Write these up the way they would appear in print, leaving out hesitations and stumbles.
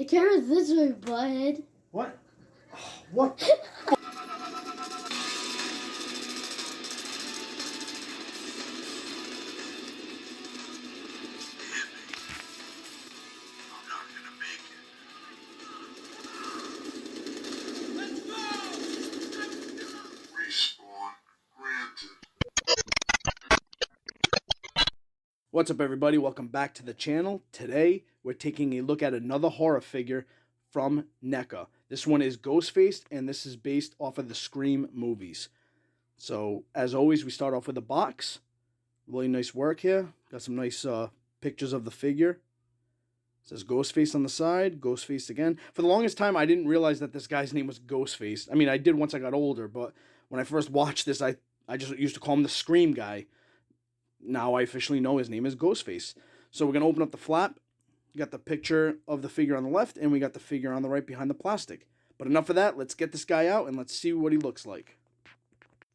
The camera's this way, bud. What? What? What's up, everybody? Welcome back to the channel. Today, we're taking a look at another horror figure from NECA. This one is Ghostface, and this is based off of the Scream movies. So, as always, we start off with a box. Really nice work here. Got some nice pictures of the figure. It says Ghostface on the side, Ghostface again. For the longest time, I didn't realize that this guy's name was Ghostface. I mean, I did once I got older, but when I first watched this, I just used to call him the Scream guy. Now I officially know his name is Ghostface. So we're going to open up the flap. You got the picture of the figure on the left, and we got the figure on the right behind the plastic. But enough of that. Let's get this guy out, and let's see what he looks like.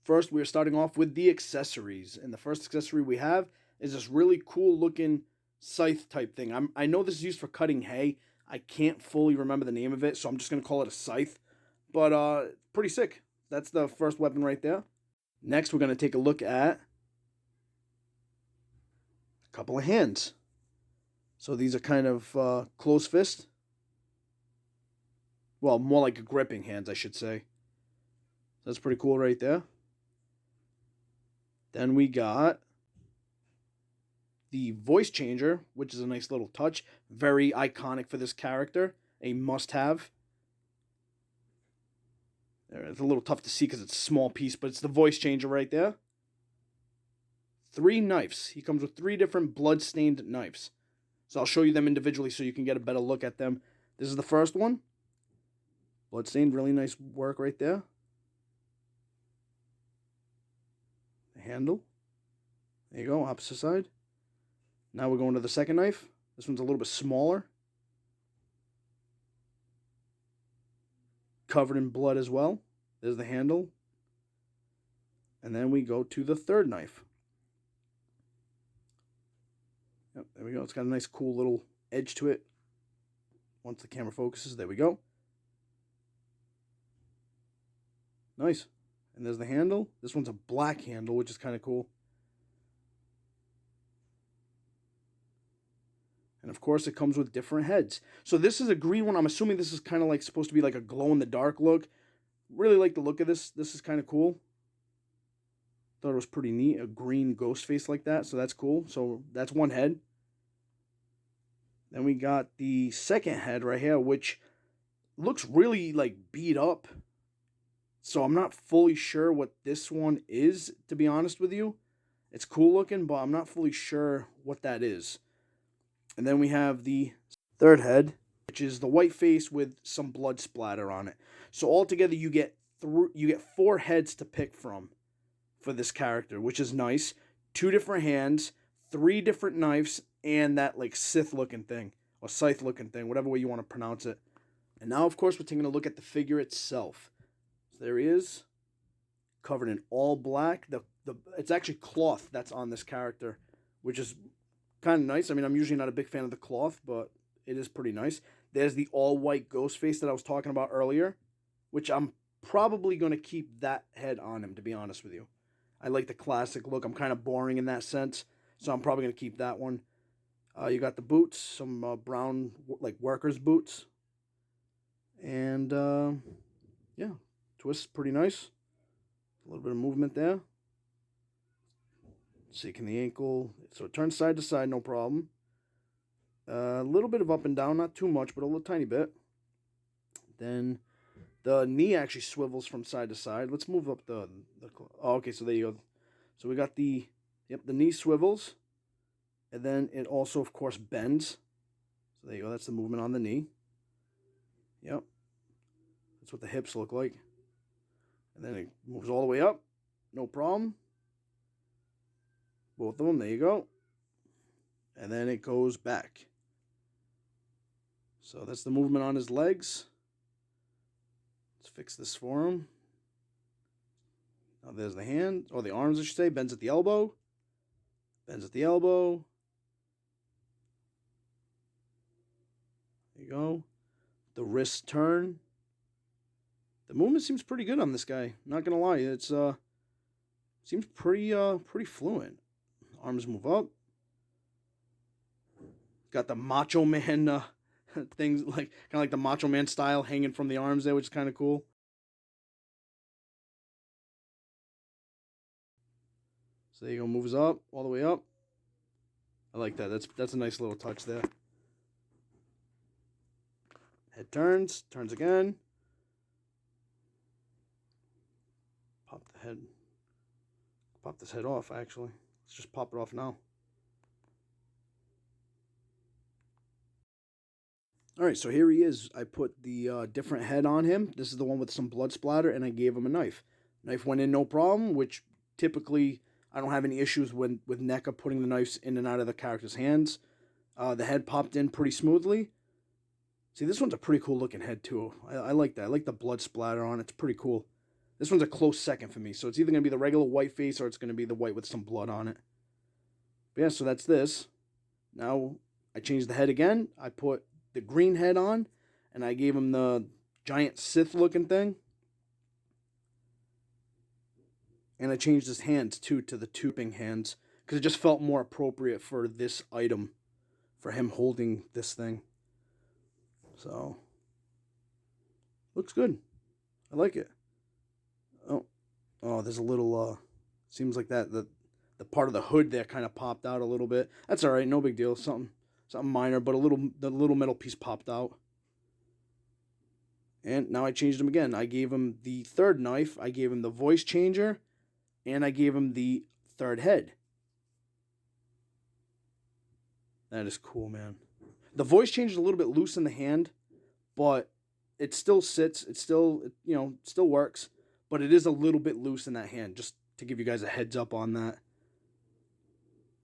First, we're starting off with the accessories. And the first accessory we have is this really cool-looking scythe type thing. I know this is used for cutting hay. I can't fully remember the name of it, so I'm just going to call it a scythe. But pretty sick. That's the first weapon right there. Next, we're going to take a look at couple of hands. So these are kind of closed fist. Well, more like gripping hands, I should say. That's pretty cool right there. Then we got the voice changer, which is a nice little touch. Very iconic for this character. A must-have. It's a little tough to see because it's a small piece, but it's the voice changer right there. 3 knives. He comes with 3 different blood-stained knives. So I'll show you them individually so you can get a better look at them. This is the first one. Blood-stained, really nice work right there. The handle. There you go, opposite side. Now we're going to the second knife. This one's a little bit smaller. Covered in blood as well. There's the handle. And then we go to the third knife. Yep, there we go. It's got a nice cool little edge to it. Once the camera focuses, there we go. Nice. And there's the handle. This one's a black handle, which is kind of cool. And of course, it comes with different heads. So this is a green one. I'm assuming this is kind of like supposed to be like a glow-in-the-dark look. Really like the look of this. This is kind of cool. Thought it was pretty neat. A green ghost face like that. So that's cool. So that's one head. Then we got the second head right here, which looks really like beat up. So I'm not fully sure what this one is, to be honest with you. It's cool looking, but I'm not fully sure what that is. And then we have the third head, which is the white face with some blood splatter on it. So altogether, you get 4 heads to pick from for this character, which is nice. 2 different hands, 3 different knives, and that like Sith-looking thing, or scythe-looking thing, whatever way you want to pronounce it. And now, of course, we're taking a look at the figure itself. So there he is, covered in all black. It's actually cloth that's on this character, which is kind of nice. I mean, I'm usually not a big fan of the cloth, but it is pretty nice. There's the all-white ghost face that I was talking about earlier, which I'm probably going to keep that head on him, to be honest with you. I like the classic look. I'm kind of boring in that sense, so I'm probably going to keep that one. You got the boots, some brown, like, workers' boots. And, yeah, twist, pretty nice. A little bit of movement there. Shaking the ankle. So it turns side to side, no problem. A little bit of up and down, not too much, but a little tiny bit. Then the knee actually swivels from side to side. Let's move up the oh, okay, so there you go. So we got the knee swivels. And then it also, of course, bends. So there you go. That's the movement on the knee. Yep. That's what the hips look like. And then it moves all the way up. No problem. Both of them. There you go. And then it goes back. So that's the movement on his legs. Let's fix this for him. Now there's the hand, or the arms, I should say. Bends at the elbow. Bends at the elbow. There you go. The wrist turn. The movement seems pretty good on this guy. Not gonna lie, it's seems pretty fluent. Arms move up. Got the Macho Man things, like kind of like the Macho Man style hanging from the arms there, which is kind of cool. So there you go, moves up all the way up. I like that. That's a nice little touch there. Head turns again. Pop this head off, actually. Let's just pop it off now. Alright, so here he is. I put the different head on him. This is the one with some blood splatter, and I gave him a knife. Knife went in no problem, which typically I don't have any issues with NECA putting the knives in and out of the character's hands. The head popped in pretty smoothly. See, this one's a pretty cool looking head too. I like that. I like the blood splatter on it. It's pretty cool. This one's a close second for me. So it's either going to be the regular white face or it's going to be the white with some blood on it. But yeah, so that's this. Now I changed the head again. I put the green head on and I gave him the giant Sith looking thing. And I changed his hands too to the tubing hands because it just felt more appropriate for this item, for him holding this thing. So looks good. I like it. Oh, there's a little seems like that the part of the hood there kind of popped out a little bit. That's all right, no big deal. Something minor, but the little metal piece popped out. And now I changed him again. I gave him the third knife, I gave him the voice changer, and I gave him the third head. That is cool, man. The voice changer is a little bit loose in the hand, but it still sits. It still, still works. But it is a little bit loose in that hand, just to give you guys a heads up on that.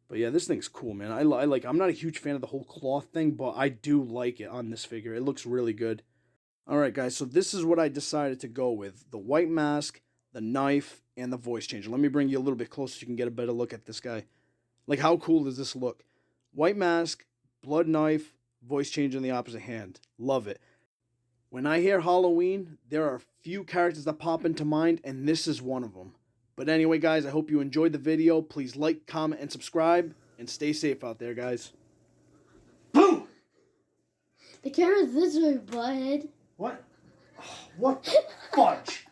But yeah, this thing's cool, man. I like. I'm not a huge fan of the whole cloth thing, but I do like it on this figure. It looks really good. All right, guys. So this is what I decided to go with: the white mask, the knife, and the voice changer. Let me bring you a little bit closer so you can get a better look at this guy. Like, how cool does this look? White mask, blood knife, voice changer in the opposite hand. Love it. When I hear Halloween, there are a few characters that pop into mind, and this is one of them. But anyway, guys, I hope you enjoyed the video. Please like, comment, and subscribe, and stay safe out there, guys. Boom! The camera's this way, bud. What? Oh, what fudge?